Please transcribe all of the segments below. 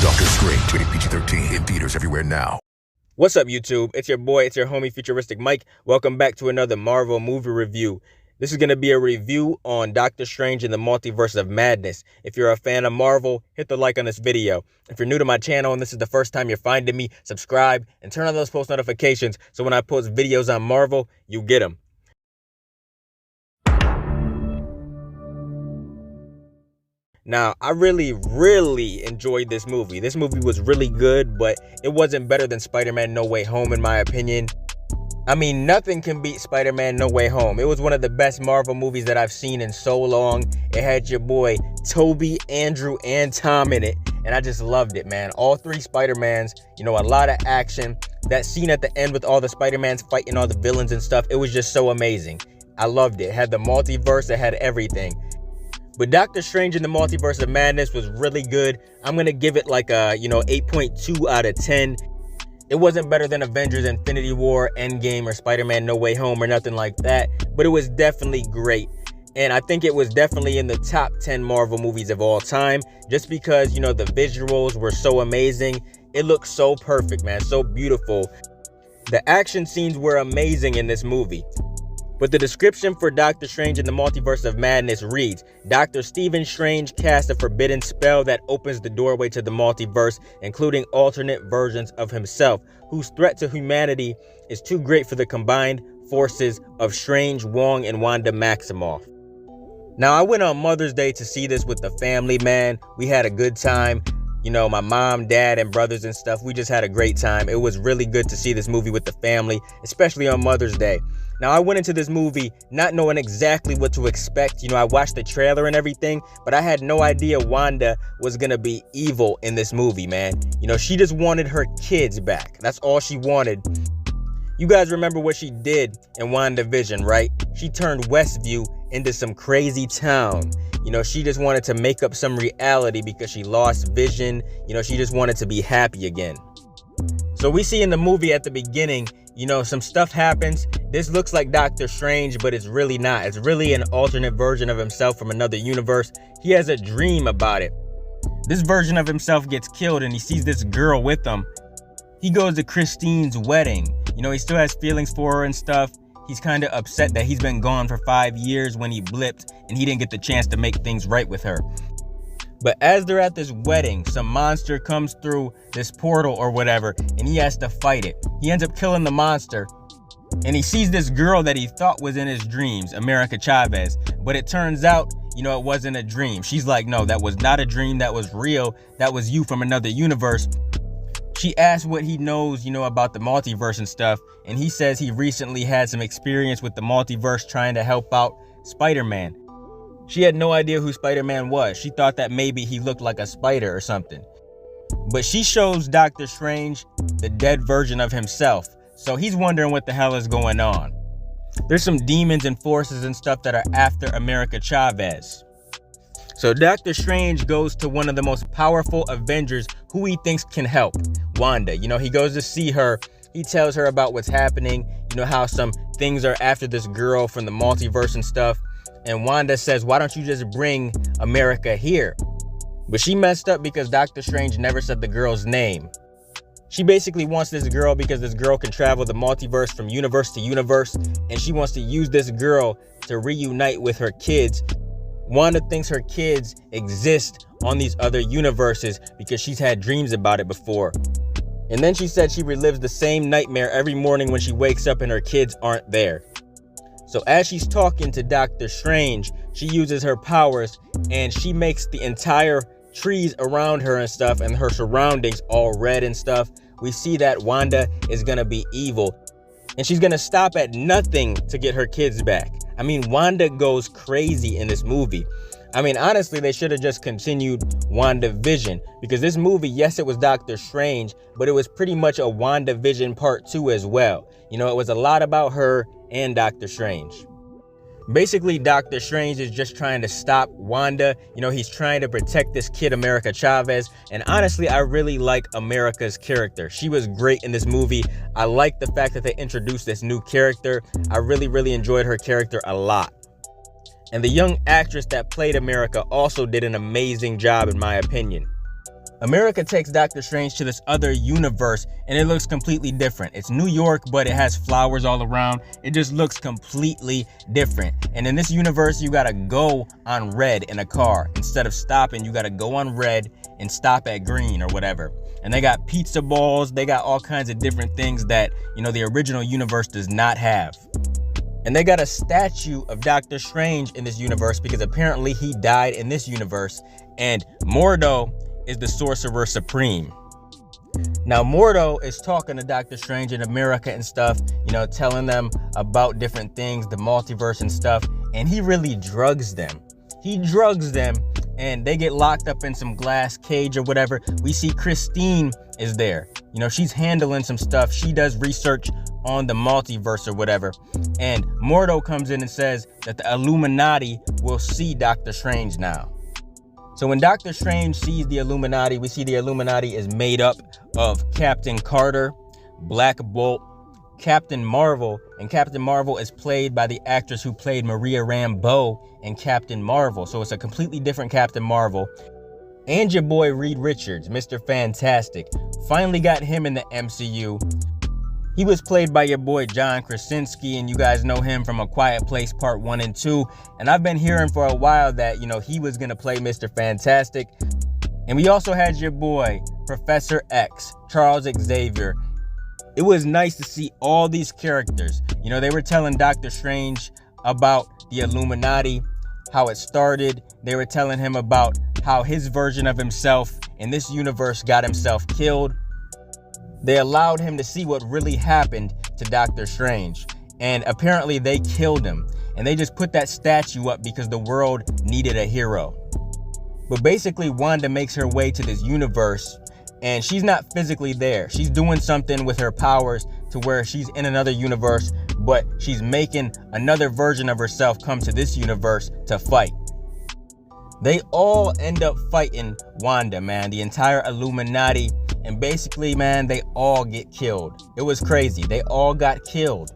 Doctor Strange, rated PG-13, in theaters everywhere now. What's up, YouTube? It's your boy, it's your homie, FuturisticMike. Welcome back to another Marvel movie review. This is going to be a review on Doctor Strange in the Multiverse of Madness. If you're a fan of Marvel, hit the like on this video. If you're new to my channel and this is the first time you're finding me, subscribe and turn on those post notifications so when I post videos on Marvel, you get them. Now, I really enjoyed this movie. This movie was really good, but it wasn't better than Spider-Man No Way Home in my opinion. I mean, nothing can beat Spider-Man No Way Home. It was one of the best Marvel movies that I've seen in so long. It had your boy Toby, Andrew, and Tom in it, and I just loved it, man. All three Spider-Mans, you know, a lot of action. That scene at the end with all the Spider-Mans fighting all the villains and stuff, it was just so amazing. I loved it. It had the multiverse, it had everything. But Doctor Strange in the Multiverse of Madness was really good. I'm going to give it like a, 8.2 out of 10. It wasn't better than Avengers Infinity War, Endgame, or Spider-Man No Way Home or nothing like that. But it was definitely great. And I think it was definitely in the top 10 Marvel movies of all time. Just because, the visuals were so amazing. It looked so perfect, man. So beautiful. The action scenes were amazing in this movie. But the description for Doctor Strange in the Multiverse of Madness reads, Dr. Stephen Strange casts a forbidden spell that opens the doorway to the multiverse, including alternate versions of himself, whose threat to humanity is too great for the combined forces of Strange, Wong, and Wanda Maximoff. Now, I went on Mother's Day to see this with the family, man. We had a good time. My mom, dad, and brothers and stuff, we just had a great time. It was really good to see this movie with the family, especially on Mother's Day. Now, I went into this movie not knowing exactly what to expect. I watched the trailer and everything, but I had no idea Wanda was going to be evil in this movie, man. She just wanted her kids back. That's all she wanted. You guys remember what she did in WandaVision, right? She turned Westview into some crazy town. She just wanted to make up some reality because she lost vision. She just wanted to be happy again. So we see in the movie at the beginning, some stuff happens. This looks like Doctor Strange, but it's really not. It's really an alternate version of himself from another universe. He has a dream about it. This version of himself gets killed and he sees this girl with him. He goes to Christine's wedding. He still has feelings for her and stuff. He's kind of upset that he's been gone for 5 years when he blipped and he didn't get the chance to make things right with her. But as they're at this wedding, some monster comes through this portal or whatever, and he has to fight it. He ends up killing the monster, and he sees this girl that he thought was in his dreams, America Chavez. But it turns out, it wasn't a dream. She's like, no, that was not a dream. That was real. That was you from another universe. She asks what he knows, about the multiverse and stuff, and he says he recently had some experience with the multiverse trying to help out Spider-Man. She had no idea who Spider-Man was. She thought that maybe he looked like a spider or something. But she shows Doctor Strange the dead version of himself, so he's wondering what the hell is going on. There's some demons and forces and stuff that are after America Chavez. So Doctor Strange goes to one of the most powerful Avengers who he thinks can help, Wanda. He goes to see her. He tells her about what's happening, how some things are after this girl from the multiverse and stuff. And Wanda says, why don't you just bring America here? But she messed up because Doctor Strange never said the girl's name. She basically wants this girl because this girl can travel the multiverse from universe to universe, and she wants to use this girl to reunite with her kids. Wanda thinks her kids exist on these other universes because she's had dreams about it before. And then she said she relives the same nightmare every morning when she wakes up and her kids aren't there. So as she's talking to Doctor Strange, she uses her powers and she makes the entire trees around her and stuff and her surroundings all red and stuff. We see that Wanda is gonna be evil and she's gonna stop at nothing to get her kids back. I mean, Wanda goes crazy in this movie. I mean, honestly, they should have just continued WandaVision because this movie, yes, it was Doctor Strange, but it was pretty much a WandaVision Part 2 as well. It was a lot about her and Doctor Strange. Basically, Doctor Strange is just trying to stop Wanda. He's trying to protect this kid, America Chavez. And honestly, I really like America's character. She was great in this movie. I like the fact that they introduced this new character. I really enjoyed her character a lot. And the young actress that played America also did an amazing job, in my opinion. America takes Doctor Strange to this other universe, and it looks completely different. It's New York, but it has flowers all around. It just looks completely different. And in this universe, you gotta go on red in a car. Instead of stopping, you gotta go on red and stop at green or whatever. And they got pizza balls. They got all kinds of different things that, the original universe does not have. And they got a statue of Doctor Strange in this universe because apparently he died in this universe. And Mordo is the Sorcerer Supreme. Now Mordo is talking to Doctor Strange in America and stuff, telling them about different things, the multiverse and stuff, and he really drugs them. He drugs them and they get locked up in some glass cage or whatever. We see Christine is there. She's handling some stuff. She does research on the multiverse or whatever. And Mordo comes in and says that the Illuminati will see Doctor Strange now. So when Doctor Strange sees the Illuminati, we see the Illuminati is made up of Captain Carter, Black Bolt, Captain Marvel, and Captain Marvel is played by the actress who played Maria Rambeau in Captain Marvel. So it's a completely different Captain Marvel. And your boy Reed Richards, Mr. Fantastic, finally got him in the MCU. He was played by your boy John Krasinski, and you guys know him from A Quiet Place Part 1 and 2. And I've been hearing for a while that, he was going to play Mr. Fantastic. And we also had your boy, Professor X, Charles Xavier. It was nice to see all these characters. They were telling Doctor Strange about the Illuminati, how it started. They were telling him about how his version of himself in this universe got himself killed. They allowed him to see what really happened to Doctor Strange. And apparently they killed him. And they just put that statue up because the world needed a hero. But basically, Wanda makes her way to this universe. And she's not physically there. She's doing something with her powers to where she's in another universe. But she's making another version of herself come to this universe to fight. They all end up fighting Wanda, man. The entire Illuminati. And basically, man, they all get killed. It was crazy. They all got killed.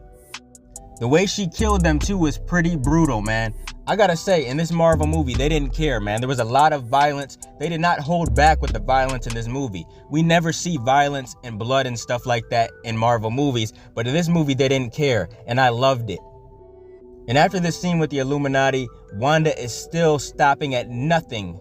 The way she killed them, too, was pretty brutal, man. I gotta say, in this Marvel movie, they didn't care, man. There was a lot of violence. They did not hold back with the violence in this movie. We never see violence and blood and stuff like that in Marvel movies. But in this movie, they didn't care. And I loved it. And after this scene with the Illuminati, Wanda is still stopping at nothing.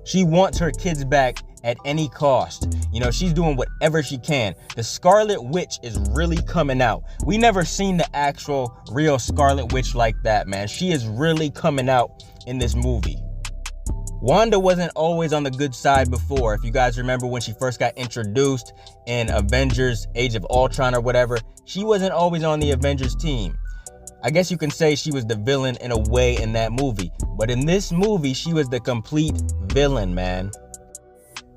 She wants her kids back at any cost. She's doing whatever she can. The Scarlet Witch is really coming out. We never seen the actual real Scarlet Witch like that, man. She is really coming out in this movie. Wanda wasn't always on the good side before. If you guys remember when she first got introduced in Avengers Age of Ultron or whatever, she wasn't always on the Avengers team. I guess you can say she was the villain in a way in that movie. But in this movie, she was the complete villain, man.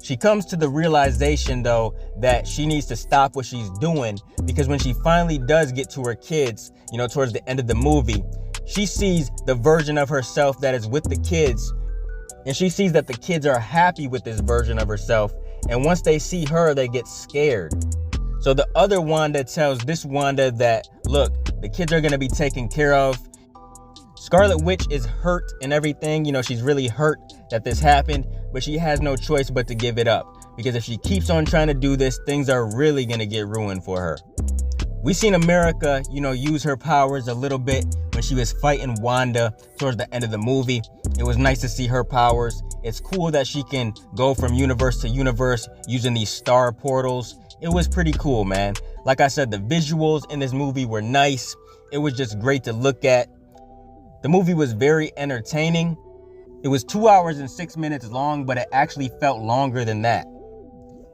She comes to the realization, though, that she needs to stop what she's doing because when she finally does get to her kids, towards the end of the movie, she sees the version of herself that is with the kids, and she sees that the kids are happy with this version of herself, and once they see her, they get scared. So the other Wanda tells this Wanda that, look, the kids are going to be taken care of. Scarlet Witch is hurt and everything. She's really hurt that this happened, but she has no choice but to give it up. Because if she keeps on trying to do this, things are really going to get ruined for her. We seen America, use her powers a little bit when she was fighting Wanda towards the end of the movie. It was nice to see her powers. It's cool that she can go from universe to universe using these star portals. It was pretty cool, man. Like I said, the visuals in this movie were nice. It was just great to look at. The movie was very entertaining. It was 2 hours and 6 minutes long, but it actually felt longer than that.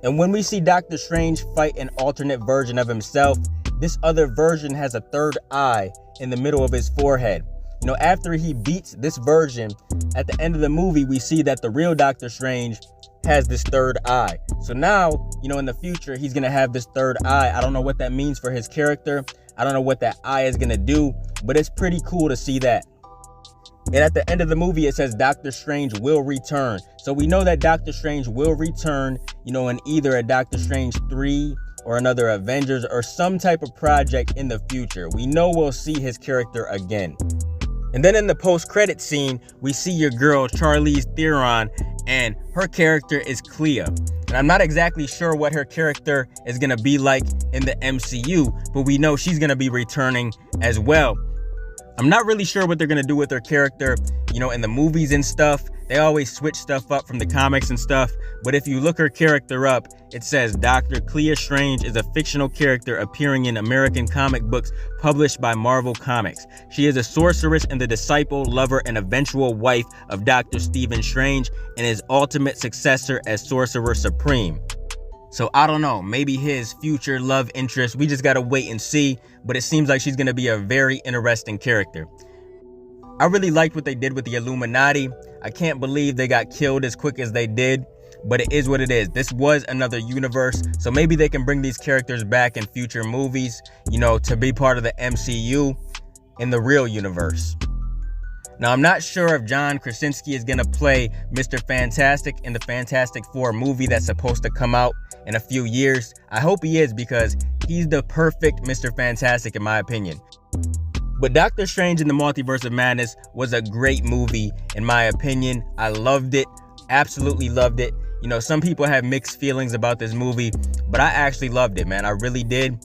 And when we see Doctor Strange fight an alternate version of himself, this other version has a third eye in the middle of his forehead. After he beats this version, at the end of the movie, we see that the real Doctor Strange has this third eye. So now, in the future, he's going to have this third eye. I don't know what that means for his character. I don't know what that eye is going to do, but it's pretty cool to see that. And at the end of the movie, it says Doctor Strange will return. So we know that Doctor Strange will return, in either a Doctor Strange 3 or another Avengers or some type of project in the future. We know we'll see his character again. And then in the post-credit scene, we see your girl Charlize Theron, and her character is Clea. And I'm not exactly sure what her character is going to be like in the MCU, but we know she's going to be returning as well. I'm not really sure what they're going to do with her character, in the movies and stuff. They always switch stuff up from the comics and stuff. But if you look her character up, it says Dr. Clea Strange is a fictional character appearing in American comic books published by Marvel Comics. She is a sorceress and the disciple, lover, and eventual wife of Dr. Stephen Strange and his ultimate successor as Sorcerer Supreme. So I don't know, maybe his future love interest. We just gotta wait and see, but it seems like she's gonna be a very interesting character. I really liked what they did with the Illuminati. I can't believe they got killed as quick as they did, but it is what it is. This was another universe, so maybe they can bring these characters back in future movies, to be part of the MCU in the real universe. Now, I'm not sure if John Krasinski is going to play Mr. Fantastic in the Fantastic Four movie that's supposed to come out in a few years. I hope he is, because he's the perfect Mr. Fantastic in my opinion. But Doctor Strange in the Multiverse of Madness was a great movie in my opinion. I loved it, absolutely loved it. Some people have mixed feelings about this movie, but I actually loved it, man. I really did.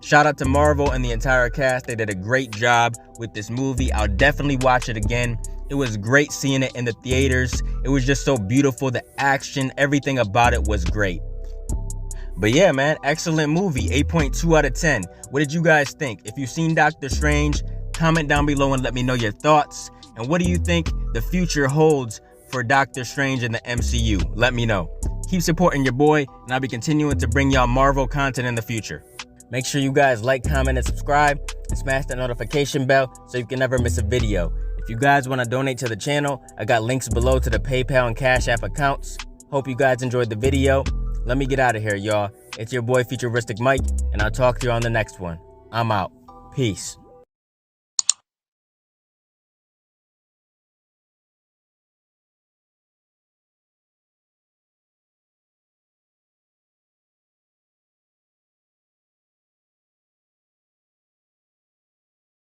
Shout out to Marvel and the entire cast. They did a great job with this movie. I'll definitely watch it again. It was great seeing it in the theaters. It was just so beautiful. The action, everything about it was great. But yeah, man, excellent movie. 8.2 out of 10. What did you guys think? If you've seen Doctor Strange, comment down below and let me know your thoughts. And what do you think the future holds for Doctor Strange in the MCU? Let me know. Keep supporting your boy, and I'll be continuing to bring y'all Marvel content in the future. Make sure you guys like, comment, and subscribe, and smash that notification bell so you can never miss a video. If you guys want to donate to the channel, I got links below to the PayPal and Cash App accounts. Hope you guys enjoyed the video. Let me get out of here, y'all. It's your boy FuturisticMike, and I'll talk to you on the next one. I'm out. Peace.